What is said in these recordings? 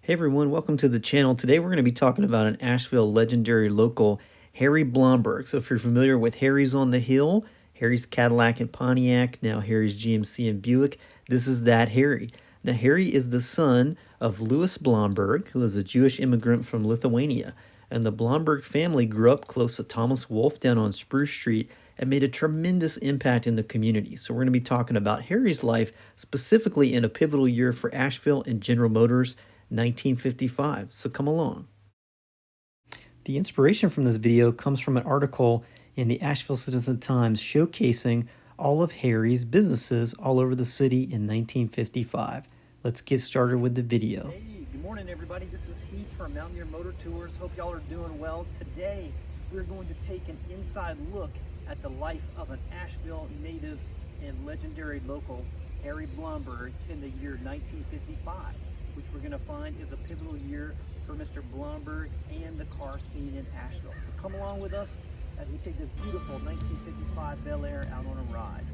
Hey everyone, welcome to the channel. Today we're going to be talking about an Asheville legendary local, Harry Blomberg. So if you're familiar with Harry's on the Hill, Harry's Cadillac and Pontiac, now Harry's GMC and Buick, this is that Harry. Now Harry is the son of Louis Blomberg, who is a Jewish immigrant from Lithuania. And the Blomberg family grew up close to Thomas Wolfe down on Spruce Street and made a tremendous impact in the community. So we're going to be talking about Harry's life, specifically in a pivotal year for Asheville and General Motors, 1955. So come along. The inspiration from this video comes from an article in the Asheville Citizen-Times showcasing all of Harry's businesses all over the city in 1955. Let's get started with the video. Hey, good morning everybody. This is Heath from Mountaineer Motor Tours. Hope y'all are doing well. Today we're going to take an inside look at the life of an Asheville native and legendary local, Harry Blomberg, in the year 1955. Which we're going to find is a pivotal year for Mr. Blomberg and the car scene in Asheville. So come along with us as we take this beautiful 1955 Bel Air out on a ride.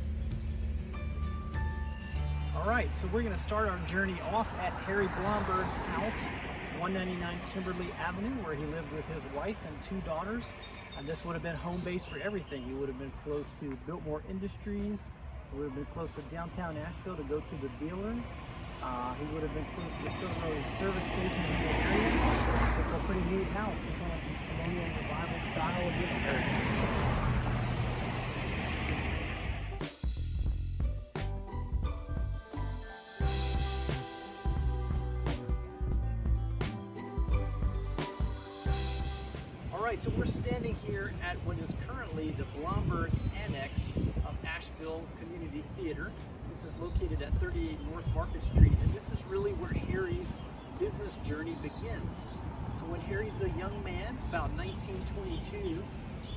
All right, so we're going to start our journey off at Harry Blomberg's house, 199 Kimberly Avenue, where he lived with his wife and two daughters. And this would have been home base for everything. He would have been close to Biltmore Industries. He would have been close to downtown Asheville to go to the dealer. He would have been close to some of those service stations in the area. It's a pretty neat house. We call it the colonial revival style of this area. All right, so we're standing here at what is currently the Blomberg Annex of Asheville Community Theater. This is located at 38 North Market Street, and this is really where Harry's business journey begins. So when Harry's a young man, about 1922,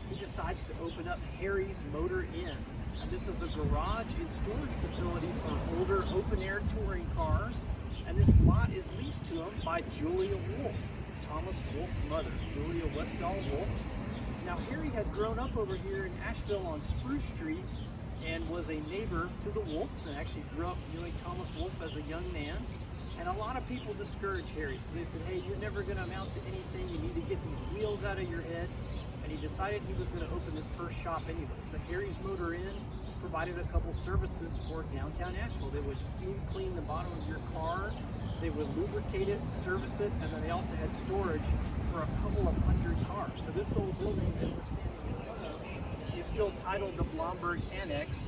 he decides to open up Harry's Motor Inn. And this is a garage and storage facility for older open-air touring cars. And this lot is leased to him by Julia Wolfe, Thomas Wolfe's mother, Julia Westall Wolfe. Now Harry had grown up over here in Asheville on Spruce Street and was a neighbor to the Wolfes, and actually grew up knowing Thomas Wolfe as a young man. And a lot of people discouraged Harry. So they said, hey, you're never going to amount to anything. You need to get these wheels out of your head. And he decided he was going to open his first shop anyway. So Harry's Motor Inn provided a couple services for downtown Asheville. They would steam clean the bottom of your car. They would lubricate it, service it, and then they also had storage for a couple of hundred cars. So this old building that we're standing in front of is still titled the Blomberg Annex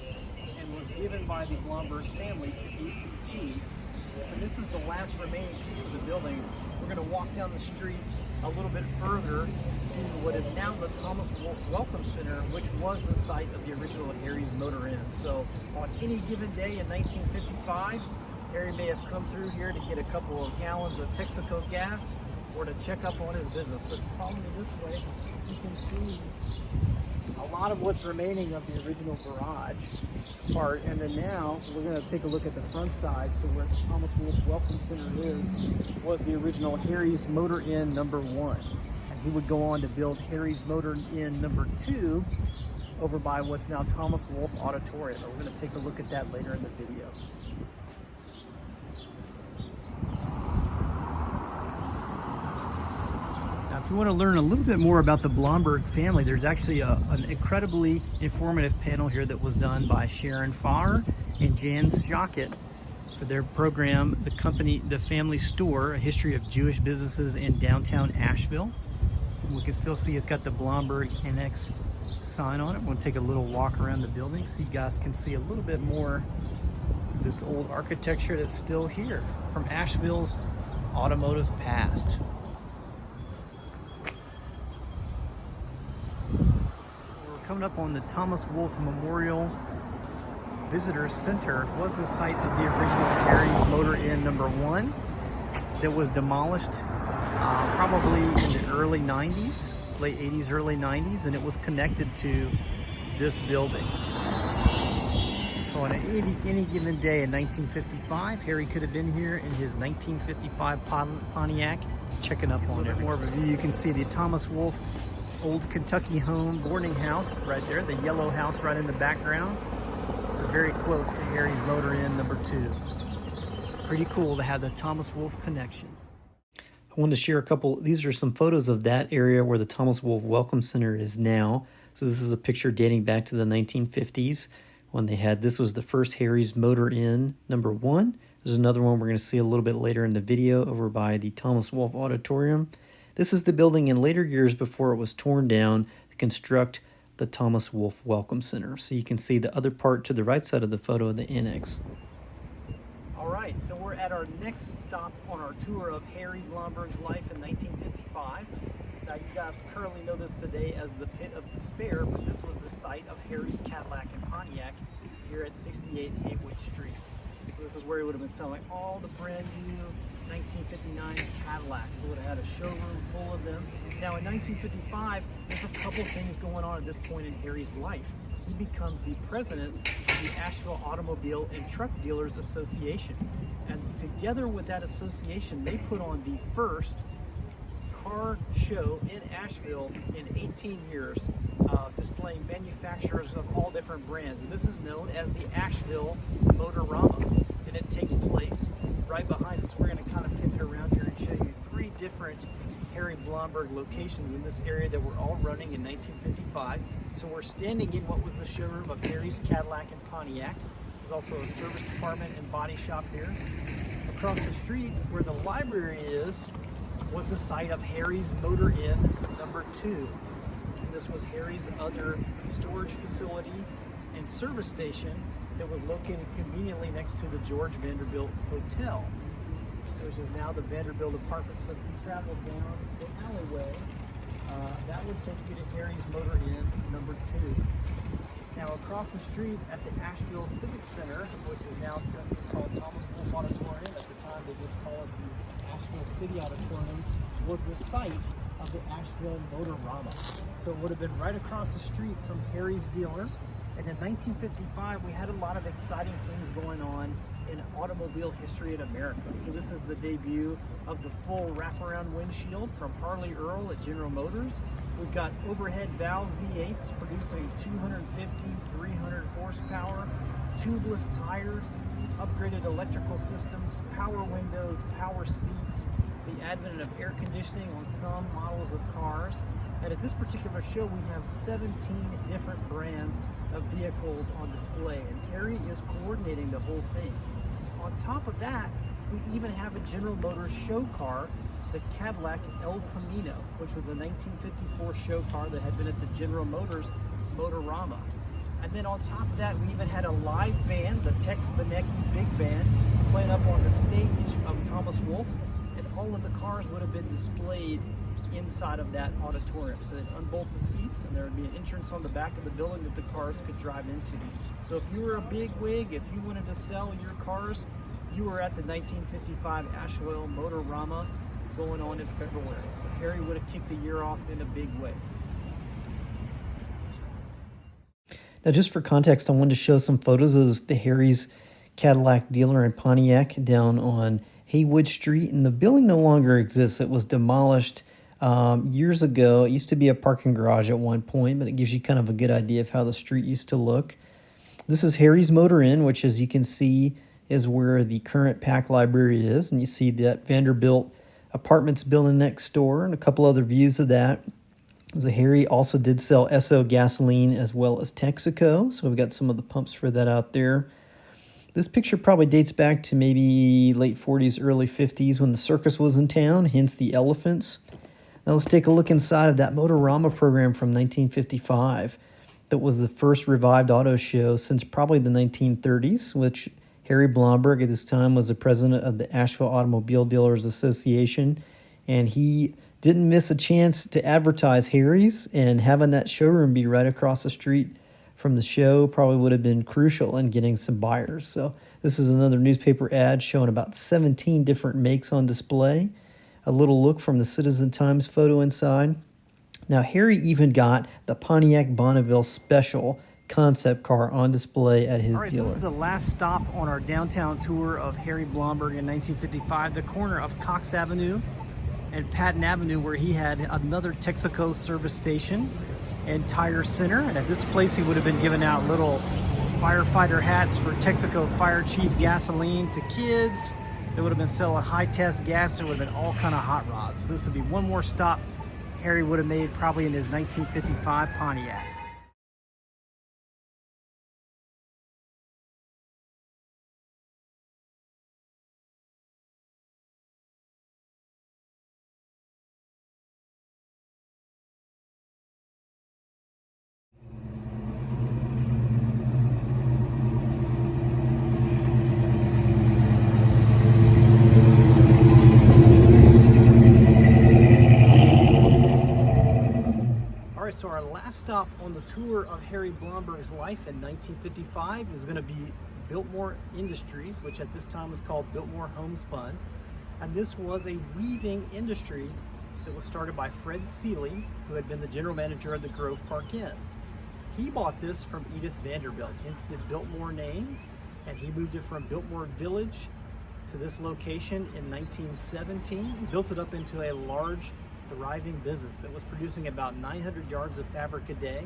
and was given by the Blomberg family to ACT. And this is the last remaining piece of the building. We're going to walk down the street a little bit further to what is now the Thomas Wolfe Welcome Center, which was the site of the original Harry's Motor Inn. So on any given day in 1955, Harry may have come through here to get a couple of gallons of Texaco gas or to check up on his business. So if you follow me this way, you can see a lot of what's remaining of the original garage part. And then now we're going to take a look at the front side. So where the Thomas Wolfe Welcome Center is, was the original Harry's Motor Inn number 1. And he would go on to build Harry's Motor Inn number 2 over by what's now Thomas Wolfe Auditorium. And we're going to take a look at that later in the video. If you want to learn a little bit more about the Blomberg family, there's actually an incredibly informative panel here that was done by Sharon Farr and Jan Schockett for their program, The Family Store, A History of Jewish Businesses in Downtown Asheville. We can still see it's got the Blomberg Annex sign on it. We're going to take a little walk around the building so you guys can see a little bit more of this old architecture that's still here from Asheville's automotive past. Coming up on the Thomas Wolfe Memorial Visitors Center was the site of the original Harry's Motor Inn number 1 that was demolished probably in the early 90s, late 80s, early 90s, and it was connected to this building. So on any given day in 1955, Harry could have been here in his 1955 Pontiac, checking up on it. More of a view, you can see the Thomas Wolfe Old Kentucky Home boarding house right there, the yellow house right in the background. It's very close to Harry's Motor Inn number 2. Pretty cool to have the Thomas Wolfe connection. wanted to share a couple. These are some photos of that area where the Thomas Wolfe Welcome Center is now. So this is a picture dating back to the 1950s when they had, this was the first Harry's Motor Inn #1. There's another one we're going to see a little bit later in the video over by the Thomas Wolfe Auditorium. This is the building in later years before it was torn down to construct the Thomas Wolfe Welcome Center. So you can see the other part to the right side of the photo of the annex. All right, so we're at our next stop on our tour of Harry Blomberg's life in 1955. Now you guys currently know this today as the Pit of Despair, but this was the site of Harry's Cadillac and Pontiac here at 68 Haywood Street. So this is where he would have been selling all the brand new 1959 Cadillacs. He would have had a showroom full of them. Now in 1955, there's a couple things going on at this point in Harry's life. He becomes the president of the Asheville Automobile and Truck Dealers Association. And together with that association, they put on the first car show in Asheville in 18 years, displaying manufacturers of all different brands. And this is known as the Asheville Motorama. And it takes place right behind us. We're going to kind of pivot around here and show you 3 different Harry Blomberg locations in this area that were all running in 1955. So we're standing in what was the showroom of Harry's Cadillac and Pontiac. There's also a service department and body shop here. Across the street where the library is was the site of Harry's Motor Inn #2. And this was Harry's other storage facility and service station that was located conveniently next to the George Vanderbilt Hotel, which is now the Vanderbilt Apartments. So if you travel down the alleyway, that would take you to Harry's Motor Inn #2. Now across the street at the Asheville Civic Center, which is now called Thomas Wolfe Auditorium, at the time they just called it the Asheville City Auditorium, was the site of the Asheville Motorama. So it would have been right across the street from Harry's dealer. And in 1955, we had a lot of exciting things going on in automobile history in America. So this is the debut of the full wraparound windshield from Harley Earl at General Motors. We've got overhead valve V8s producing 250, 300 horsepower, tubeless tires, upgraded electrical systems, power windows, power seats, the advent of air conditioning on some models of cars. And at this particular show, we have 17 different brands of vehicles on display, and Harry is coordinating the whole thing. On top of that, we even have a General Motors show car, the Cadillac El Camino, which was a 1954 show car that had been at the General Motors Motorama. And then on top of that, we even had a live band, the Tex Benecki Big Band, playing up on the stage of Thomas Wolfe, and all of the cars would have been displayed inside of that auditorium. So they'd unbolt the seats and there would be an entrance on the back of the building that the cars could drive into. So if you were a big wig, if you wanted to sell your cars, you were at the 1955 Asheville Motorama going on in February. So Harry would have kicked the year off in a big way. Now, just for context, I wanted to show some photos of the Harry's Cadillac dealer in Pontiac down on Haywood Street. And the building no longer exists. It was demolished years ago. It used to be a parking garage at one point, but it gives you kind of a good idea of how the street used to look. This is Harry's Motor Inn, which, as you can see, is where the current Pack Library is. And you see that Vanderbilt Apartments building next door and a couple other views of that. So Harry also did sell Esso gasoline as well as Texaco. So we've got some of the pumps for that out there. This picture probably dates back to maybe late 40s, early 50s when the circus was in town, hence the elephants. Now let's take a look inside of that Motorama program from 1955. That was the first revived auto show since probably the 1930s, which Harry Blomberg at this time was the president of the Asheville Automobile Dealers Association, and he didn't miss a chance to advertise Harry's, and having that showroom be right across the street from the show probably would have been crucial in getting some buyers. So this is another newspaper ad showing about 17 different makes on display. A little look from the Citizen Times photo inside. Now, Harry even got the Pontiac Bonneville Special concept car on display at his dealer. So this is the last stop on our downtown tour of Harry Blomberg in 1955, the corner of Cox Avenue and Patton Avenue, where he had another Texaco service station and tire center. And at this place, he would have been giving out little firefighter hats for Texaco Fire Chief gasoline to kids. It would have been selling high-test gas. It would have been all kind of hot rods. So this would be one more stop Harry would have made probably in his 1955 Pontiac. All right, so our last stop on the tour of Harry Blomberg's life in 1955 is going to be Biltmore Industries, which at this time was called Biltmore Homespun. And this was a weaving industry that was started by Fred Seeley, who had been the general manager of the Grove Park Inn. He bought this from Edith Vanderbilt, hence the Biltmore name, and he moved it from Biltmore Village to this location in 1917. He built it up into a large, thriving business that was producing about 900 yards of fabric a day.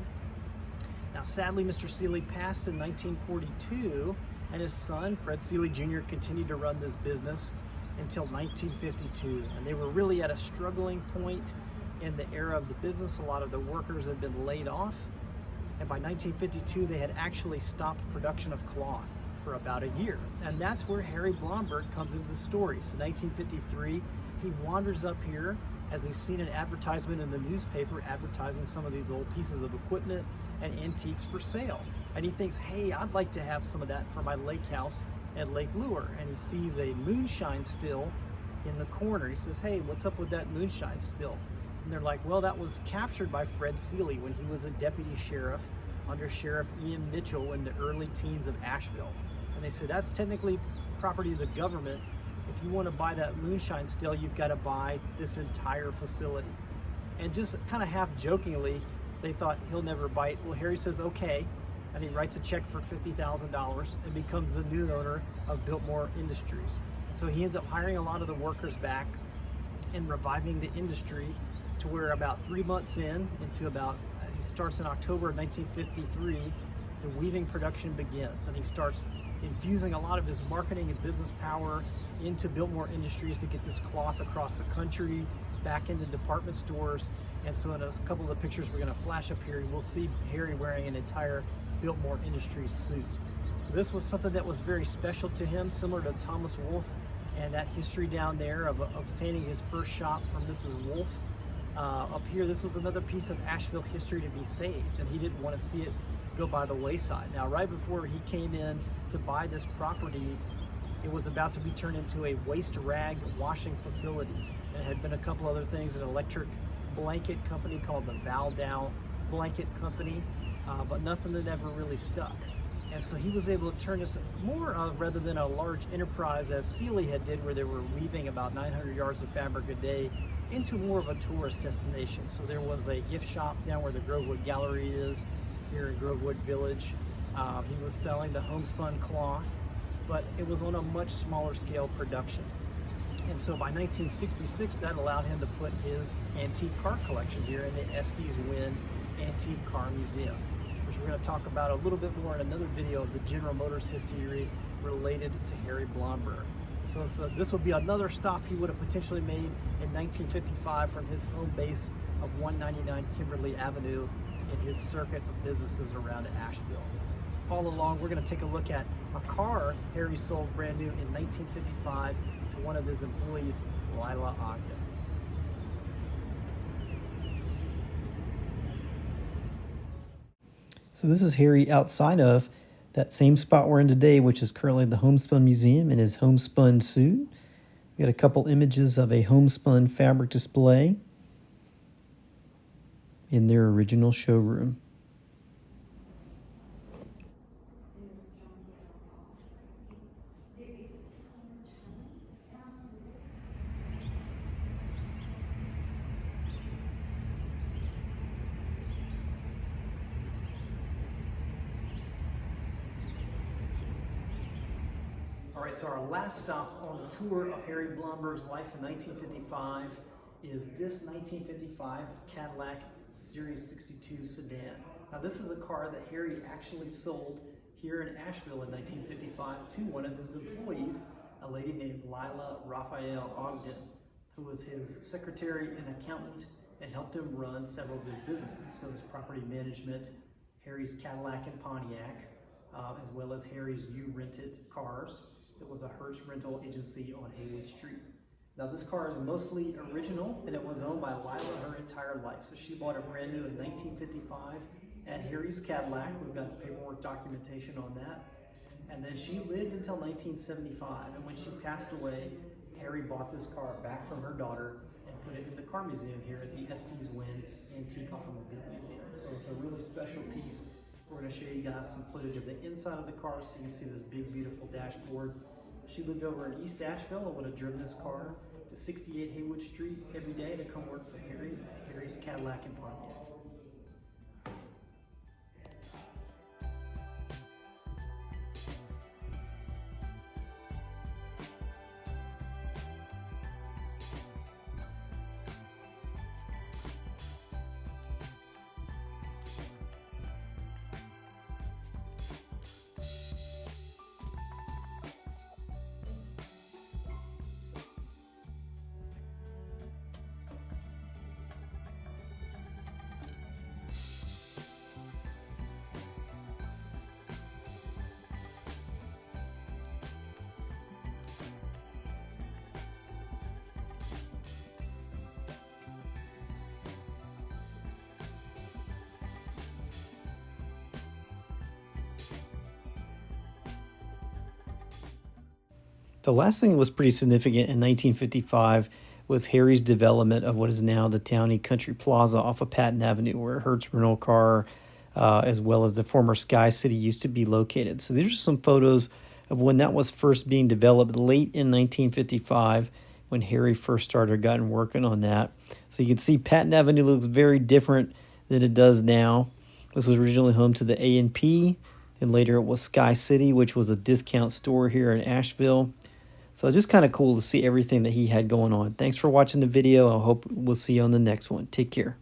Now, sadly, Mr. Seeley passed in 1942, and his son, Fred Seeley Jr., continued to run this business until 1952. And they were really at a struggling point in the era of the business. A lot of the workers had been laid off. And by 1952, they had actually stopped production of cloth for about a year. And that's where Harry Blomberg comes into the story. So 1953, he wanders up here as he's seen an advertisement in the newspaper advertising some of these old pieces of equipment and antiques for sale. And he thinks, hey, I'd like to have some of that for my lake house at Lake Lure. And he sees a moonshine still in the corner. He says, hey, what's up with that moonshine still? And they're like, well, that was captured by Fred Seeley when he was a deputy sheriff under Sheriff Ian Mitchell in the early teens of Asheville. And they said, that's technically property of the government. If you want to buy that moonshine still, you've got to buy this entire facility. And just kind of half jokingly, they thought he'll never bite. Well, Harry says, okay. And he writes a check for $50,000 and becomes the new owner of Biltmore Industries. And so he ends up hiring a lot of the workers back and reviving the industry to where about 3 months into about, he starts in October of 1953, the weaving production begins. And he starts infusing a lot of his marketing and business power into Biltmore Industries to get this cloth across the country, back into department stores. And so in a couple of the pictures we're going to flash up here, we'll see Harry wearing an entire Biltmore Industries suit. So this was something that was very special to him, similar to Thomas Wolfe and that history down there of obtaining his first shop from Mrs. Wolfe. Up here, this was another piece of Asheville history to be saved, and he didn't want to see it go by the wayside. Now, right before he came in to buy this property, it was about to be turned into a waste rag washing facility. There had been a couple other things, an electric blanket company called the Valdow Blanket Company, but nothing that ever really stuck. And so he was able to turn this more of, rather than a large enterprise as Seeley had did, where they were weaving about 900 yards of fabric a day, into more of a tourist destination. So there was a gift shop down where the Grovewood Gallery is, here in Grovewood Village. He was selling the homespun cloth, but it was on a much smaller scale production. And so by 1966, that allowed him to put his antique car collection here in the Estes Wynn Antique Car Museum, which we're going to talk about a little bit more in another video of the General Motors history related to Harry Blomberg. So this would be another stop he would have potentially made in 1955 from his home base of 199 Kimberly Avenue in his circuit of businesses around Asheville. So follow along. We're going to take a look at a car Harry sold brand new in 1955 to one of his employees, Lila Ogden. So this is Harry outside of that same spot we're in today, which is currently the Homespun Museum, in his homespun suit. We got a couple images of a homespun fabric display in their original showroom. All right, so our last stop on the tour of Harry Blomberg's life in 1955 is this 1955 Cadillac Series 62 sedan. Now, this is a car that Harry actually sold here in Asheville in 1955 to one of his employees, a lady named Lila Raphael Ogden, who was his secretary and accountant and helped him run several of his businesses. So his property management, Harry's Cadillac and Pontiac, as well as Harry's U-Rented Cars. It was a Hertz rental agency on Haywood Street. Now this car is mostly original and it was owned by Lila her entire life. So she bought it brand new in 1955 at Harry's Cadillac. We've got the paperwork documentation on that. And then she lived until 1975, and when she passed away, Harry bought this car back from her daughter and put it in the car museum here at the Estes Wynn Antique Automobile Museum. So it's a really special piece. We're going to show you guys some footage of the inside of the car so you can see this big, beautiful dashboard. She lived over in East Asheville and would have driven this car to 68 Haywood Street every day to come work for Harry at Harry's Cadillac and Pontiac. The last thing that was pretty significant in 1955 was Harry's development of what is now the Townie Country Plaza off of Patton Avenue, where Hertz Rental Car, as well as the former Sky City, used to be located. So these are some photos of when that was first being developed late in 1955, when Harry first started gotten working on that. So you can see Patton Avenue looks very different than it does now. This was originally home to the A&P, and later it was Sky City, which was a discount store here in Asheville. So it's just kind of cool to see everything that he had going on. Thanks for watching the video. I hope we'll see you on the next one. Take care.